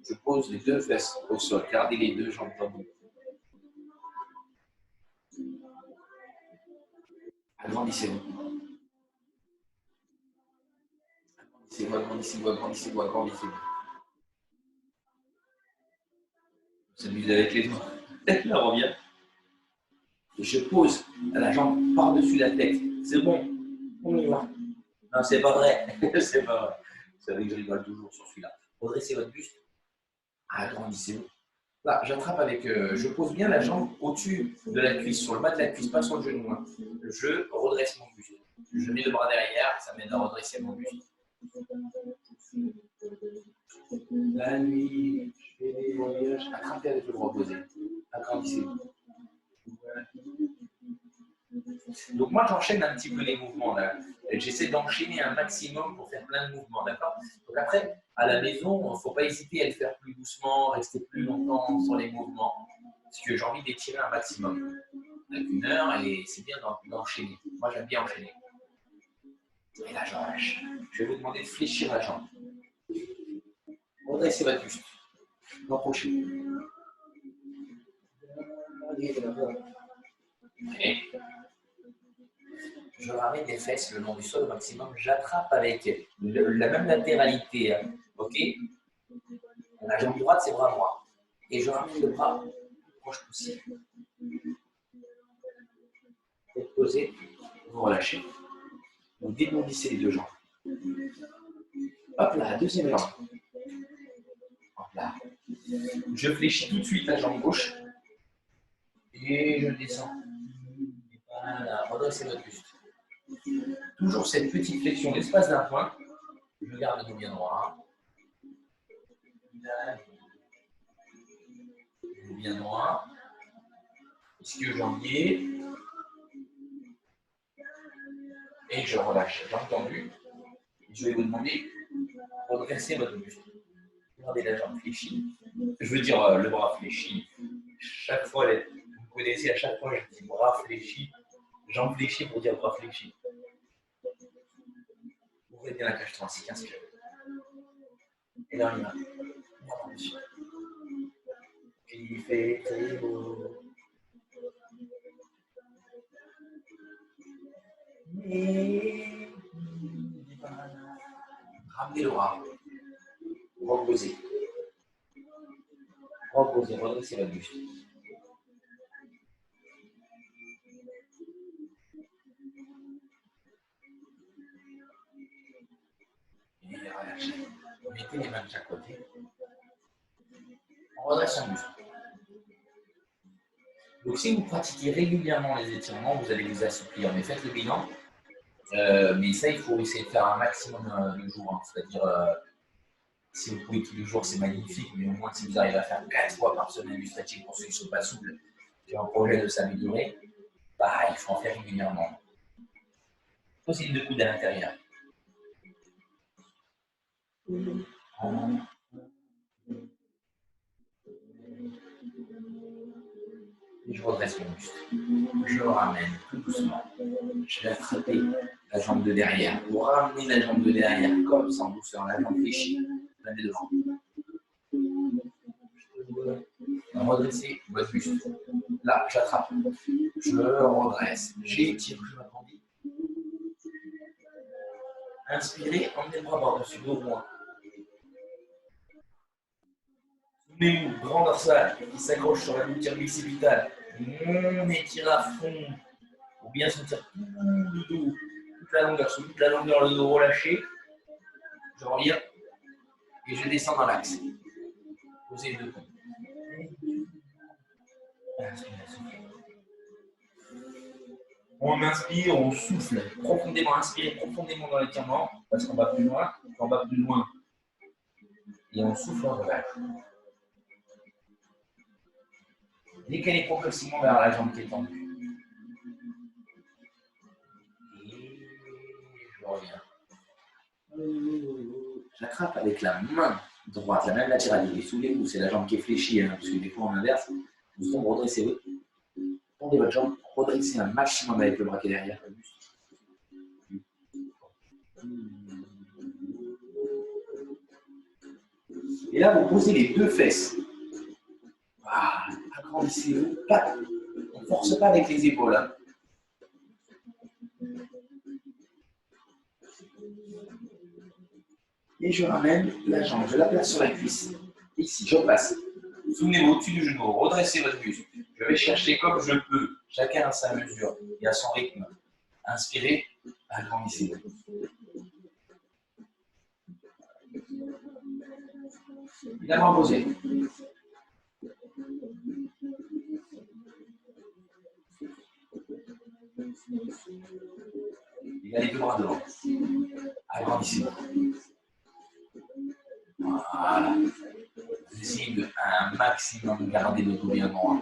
Je pose les deux fesses au sol. Gardez les deux jambes tendues. Agrandissez-vous. Agrandissez-vous, agrandissez-vous, agrandissez-vous, agrandissez-vous. Vous amusez avec les doigts. Là, revient. Je pose la jambe par-dessus la tête. C'est bon. On y va. Non, c'est pas vrai. C'est pas vrai. Vous savez que je rigole toujours sur celui-là. Redressez votre buste. Agrandissez-vous. Là, j'attrape avec. Je pose bien la jambe au-dessus de la cuisse, sur le bas de la cuisse, pas sur le genou. Hein. Je redresse mon buste. Je mets le bras derrière, ça m'aide à redresser mon buste. La nuit, je fais des voyages. Attrapez avec le bras opposé. Agrandissez-vous. Donc moi, j'enchaîne un petit peu les mouvements. Là. J'essaie d'enchaîner un maximum pour faire plein de mouvements. D'accord. Donc après, à la maison, il ne faut pas hésiter à le faire plus doucement, rester plus longtemps sur les mouvements. Parce que j'ai envie d'étirer un maximum. On n'a qu'une heure et c'est bien d'enchaîner. Moi, j'aime bien enchaîner. Et là, je relâche. Je vais vous demander de fléchir la jambe. Redressez votre buste. Rapprochez. Et je ramène les fesses le long du sol au maximum. J'attrape avec la même latéralité. Hein. OK. La jambe droite, c'est bras droit. Et je ramène le bras le plus proche possible. Vous posez, vous relâchez. Vous dégourdissez les deux jambes. Hop là, deuxième jambe. Hop là. Je fléchis tout de suite la jambe gauche. Et je descends. Voilà, redressez votre buste. Toujours cette petite flexion, l'espace d'un point. Je garde le dos bien droit. Bien droit. Ischio-jambier. Et je relâche. J'ai entendu. Je vais vous demander de redresser votre buste. Gardez la jambe fléchie. Je veux dire le bras fléchi. Chaque fois, vous connaissez, à chaque fois, je dis bras fléchi, jambes fléchies pour dire bras fléchi. Ouvrez bien la cage thoracique, inspirez. Et là, on y va. Il fait très beau. Ramenez le bras. Reposez. Reposez, redressez la buste. Et relâchez. Mettez les mains de chaque côté. On redresse son buste. Donc, si vous pratiquez régulièrement les étirements, vous allez vous assouplir. Mais faites le bilan. Mais ça, il faut essayer de faire un maximum de jours. Hein. C'est-à-dire, si vous pouvez tous les jours, c'est magnifique. Mais au moins, si vous arrivez à faire 4 fois par semaine du stretching pour ceux qui ne sont pas souples, qui ont un projet de s'améliorer, bah, il faut en faire régulièrement. Posez une de coude à l'intérieur. Et je redresse mon buste. Je le ramène tout doucement. Je vais attraper la jambe de derrière. Vous ramenez la jambe de derrière comme ça en douceur. La jambe fléchie. Vous l'amenez devant. Redressez votre buste. Là, j'attrape. Je redresse. J'étire, je m'agrandis. Inspirez, emmenez le bras par-dessus, dos loin. Souvenez-vous, grand dorsal qui s'accroche sur la gouttière bicipitale. On étire à fond pour bien sentir tout le dos, toute la longueur, sur toute la longueur, le dos relâché. Je reviens et je descends dans l'axe. Posez les deux coudes. On inspire, on souffle profondément, inspirez profondément dans l'étirement, parce qu'on va plus loin, on va plus loin. Et on souffle, on relâche. Décalez progressivement vers la jambe qui est tendue. Et je reviens. J'attrape avec la main droite, la main latérale. Et souvenez-vous, c'est la jambe qui est fléchie, hein, parce que des fois en inverse, vous tombez, redressez-vous. Tendez votre jambe, redressez un maximum avec le bras qui est derrière. Et là, vous posez les deux fesses. Voilà, agrandissez-vous. On ne force pas avec les épaules. Hein. Et je ramène la jambe, je la place sur la cuisse. Ici, je passe. Souvenez-vous, au-dessus du genou, redressez votre buste. Je vais chercher comme je peux, chacun à sa mesure et à son rythme. Inspirez, agrandissez-vous. Évidemment posé. Il a les deux bras devant. Agrandissez-vous. Voilà. Vous essayez de un maximum de garder le dos bien droit.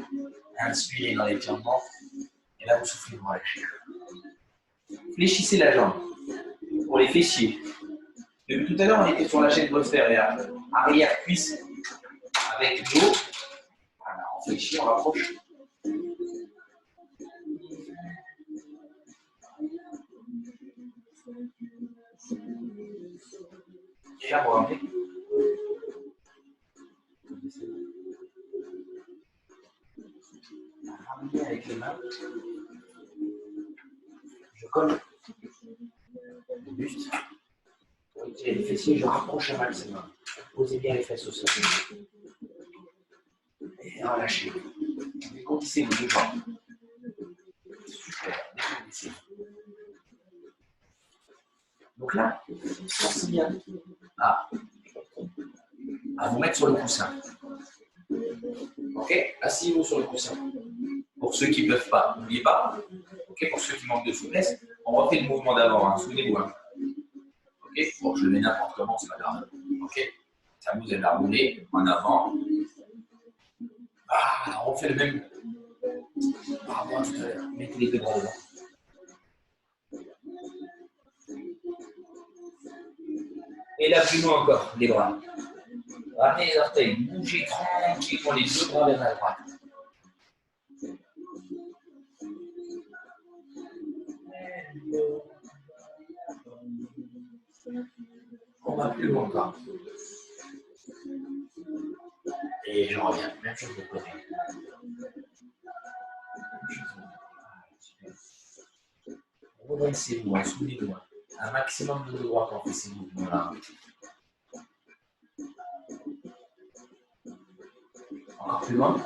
Inspirez dans l'étirement. Et là, vous soufflez, vous relâchez. Fléchissez la jambe pour les fessiers. Depuis tout à l'heure, on était sur la chaîne postérieure. Arrière cuisse avec dos. Voilà, on fléchit, on rapproche. Et là, vous ramenez. Ramenez avec les mains. Je colle le buste. Pour étirer les fessiers, je rapproche un maximum. Posez bien les fesses au sol. Et relâchez. Décollissez vos deux jambes. Super, décollissez. Donc là, pensez bien à vous mettre sur le coussin. Ok, asseyez-vous sur le coussin. Pour ceux qui ne peuvent pas, n'oubliez pas. Ok, pour ceux qui manquent de souplesse, on refait le mouvement d'avant. Hein. Souvenez-vous. Hein. Ok, bon, je le mets n'importe comment, c'est pas grave. Ok, ça vous aide à rouler en avant. Ah, on refait le même par rapport à tout à l'heure. Mettez les deux bras devant. Et là, plus loin encore, les bras. Ramenez les orteils, bougez tranquillement les deux bras vers la droite. On va plus loin encore. Et je reviens, même chose de côté. Redressez-vous, hein, souvenez-vous. Un maximum de droit quand vous faites ces mouvements-là. Encore plus loin.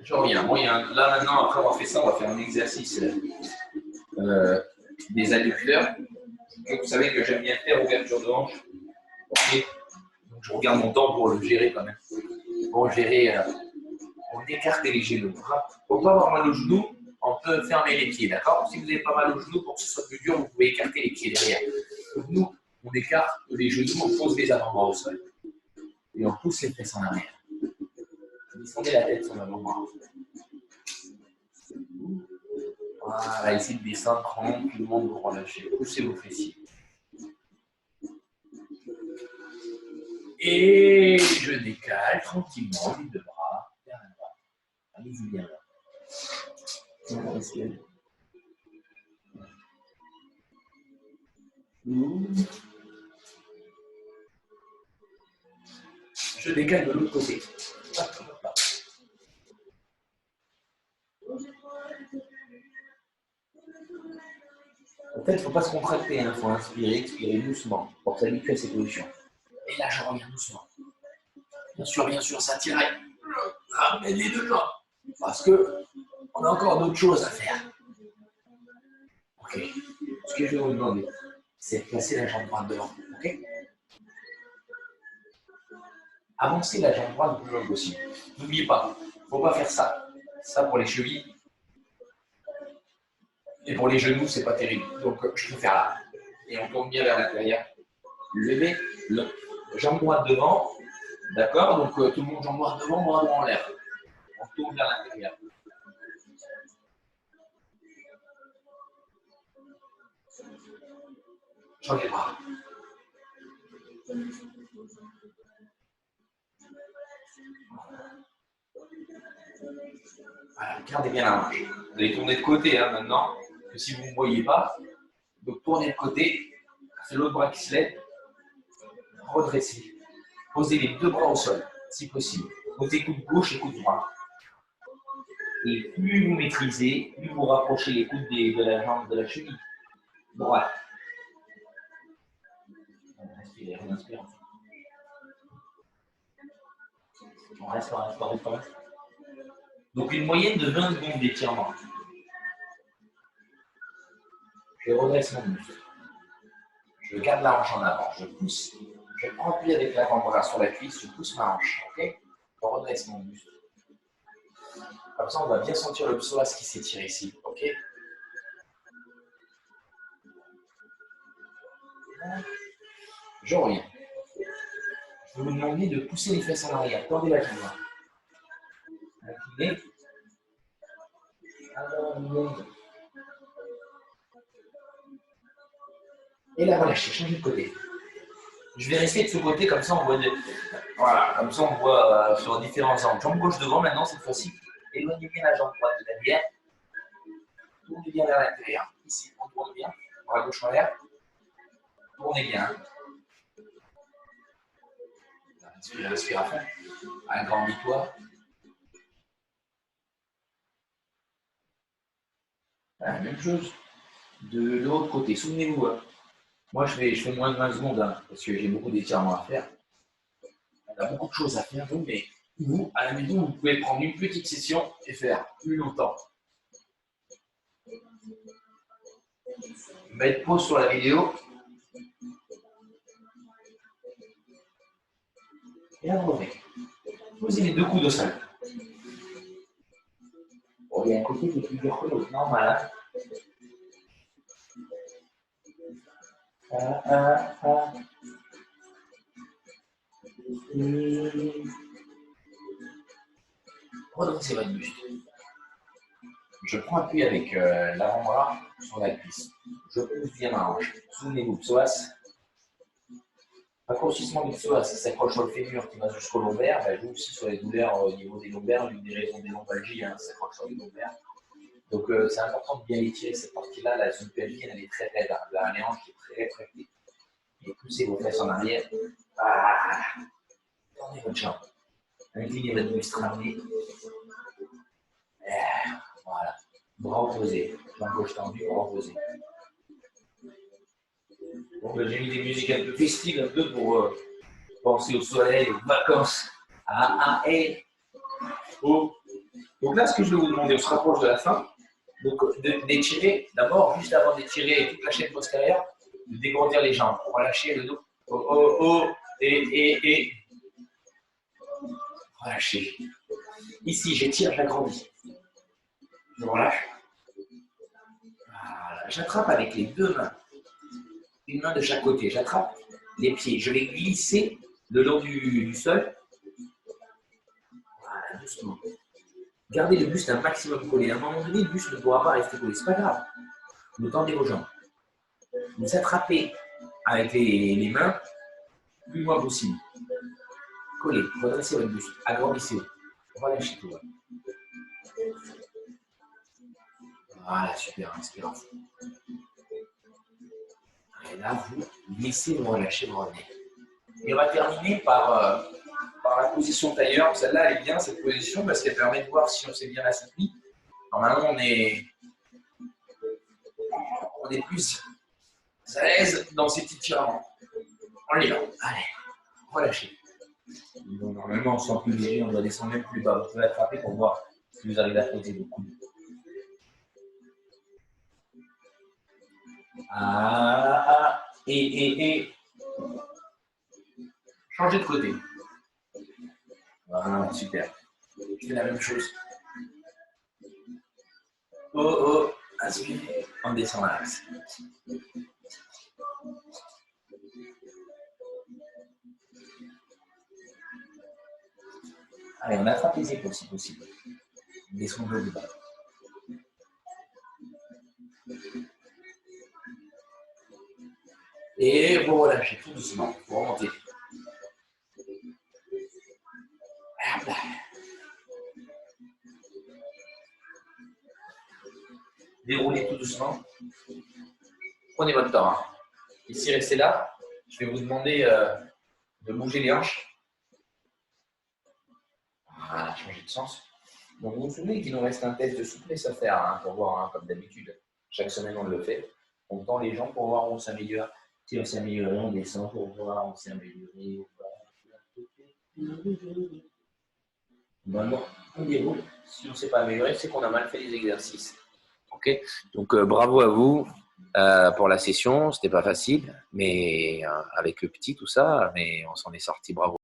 Je reviens. Bon, là maintenant, après avoir fait ça, on va faire un exercice des adducteurs. Vous savez que j'aime bien faire ouverture de hanche. Okay. Donc je regarde mon temps pour le gérer quand même. Pour gérer on écarte les genoux. Pour ne pas avoir mal aux genoux, on peut fermer les pieds, d'accord? Si vous n'avez pas mal aux genoux, pour que ce soit plus dur, vous pouvez écarter les pieds derrière. Donc nous, on écarte les genoux, on pose les avant-bras au sol. Et on pousse les fesses en arrière. Descendez la tête sur l'avant-bras. Voilà, essayez de descendre tranquillement, vous relâchez. Poussez vos fessiers. Et je décale tranquillement les deux bras vers la droite. Allez-y bien là. Je décale de l'autre côté. En fait, il ne faut pas se contracter, il faut inspirer, expirer doucement pour s'habituer à ces positions. Et là, je reviens doucement. Bien sûr, ça tire. Ramène les deux jambes. Parce qu'on a encore d'autres choses à faire. Ok. Ce que je vais vous demander, c'est de placer la jambe droite devant. Ok. Avancez la jambe droite le plus loin possible. N'oubliez pas, il ne faut pas faire ça. Ça pour les chevilles. Et pour les genoux, c'est pas terrible. Donc, je peux faire là. Et on tourne bien vers l'intérieur. Levez la jambe droite devant. D'accord? Donc, tout le monde, jambe droite devant, bras droit en l'air. On tourne vers l'intérieur. Change les bras. Voilà, gardez bien la marche. Vous allez tourner de côté maintenant, que si vous ne me voyez pas. Donc, tournez de côté. C'est l'autre bras qui se lève. Redressez. Posez les deux bras au sol, si possible. Posez coude gauche et coude droit. Et plus vous maîtrisez, plus vous rapprochez les coudes de la jambe, de la cheville droite. Respirez, on inspire. On reste. Donc une moyenne de 20 secondes d'étirement. Je redresse mon muscle. Je garde la hanche en avant. Je pousse. Je prends appui avec l'avant-bras sur la cuisse. Je pousse ma hanche. Ok? Je redresse mon muscle. Comme ça, on va bien sentir le psoas qui s'étire ici. Ok? Je reviens. Je vais vous demander de pousser les fesses en arrière. Tendez la jambe. Inclinez. Et là, relâchez. Changez de côté. Je vais rester de ce côté, comme ça on voit, voilà, comme ça on voit sur différents angles. Jambe gauche devant maintenant, cette fois-ci. Éloignez bien la jambe droite de derrière. Tournez bien vers l'intérieur. Ici, on tourne bien. Bras gauche en l'air. Tournez bien. Inspire à fond. Agrandis-toi. Voilà, même chose de l'autre côté. Souvenez-vous, moi je fais moins de 20 secondes parce que j'ai beaucoup d'étirements à faire. On a beaucoup de choses à faire, vous, mais vous, à la maison, vous pouvez prendre une petite session et faire plus longtemps. Mettre pause sur la vidéo. Et là, vous revenez. Posez les deux coudes au sol. Bon, il y a un côté qui est plus dur que l'autre, normal. Redressez votre buste. Je prends appui avec l'avant-bras sur la cuisse. Je pousse bien ma hanche. Souvenez-vous, psoas. Raccourcissement du psoas, ça s'accroche sur le fémur qui va jusqu'au lombaire. Ben, joue aussi sur les douleurs au niveau des lombaires, l'une des raisons des lombalgies, ça s'accroche sur les lombaires. Donc c'est important de bien étirer cette partie-là. La zone pelvienne, elle est très raide. La hanche qui est très rétractée. Et poussez vos fesses en arrière. Voilà. Tournez votre jambe. Inclinez votre buste, ramenez. Voilà. Bras opposés. Jambe gauche tendue, bras opposés. Bon, ben, j'ai mis des musiques un peu festives, un peu pour penser au soleil, aux vacances. Et oh. Donc là, ce que je vais vous demander, on se rapproche de la fin. Donc d'étirer, d'abord, juste avant d'étirer toute la chaîne postérieure, de dégourdir les jambes, relâcher le dos. Et relâcher. Ici, j'étire, j'agrandis. Je relâche. Voilà. J'attrape avec les deux mains. Une main de chaque côté. J'attrape les pieds. Je vais glisser le long du sol. Voilà, doucement. Gardez le buste un maximum collé. À un moment donné, le buste ne pourra pas rester collé. Ce n'est pas grave. Vous tendez vos jambes. Vous attrapez avec les mains le plus loin possible. Collez, redressez votre buste, agrandissez. Relâchez tout. Voilà, super, inspirez à fond. Et là, vous laissez vous relâcher, vous revenez. Et on va terminer par la position tailleur. Celle-là, elle est bien, cette position, parce qu'elle permet de voir si on s'est bien assoupli. Normalement, on est plus à l'aise dans ces petits tiraments. On y va. Allez, relâchez. Donc, normalement, on se sent plus léger, on doit descendre même plus bas. Vous pouvez attraper pour voir si vous arrivez à poser le coude. Et changez de côté. Voilà, super. Je fais la même chose. Oh, inspirez, on descend à l'axe. Allez, on attrape les épaules si possible. Descendons le bas. Et vous relâchez tout doucement. Vous remontez. Déroulez tout doucement. Prenez votre temps. Ici, restez là. Je vais vous demander de bouger les hanches. Voilà, changer de sens. Donc, vous vous souvenez qu'il nous reste un test de souplesse à faire pour voir, comme d'habitude. Chaque semaine, on le fait. On tend les jambes pour voir où on s'améliore. Si on s'améliore, on descend pour voir où on s'est amélioré. Maintenant, on déroule. Si on ne s'est pas amélioré, c'est qu'on a mal fait les exercices. Ok. Donc, bravo à vous pour la session. C'était pas facile, mais avec le petit, tout ça, mais on s'en est sorti. Bravo.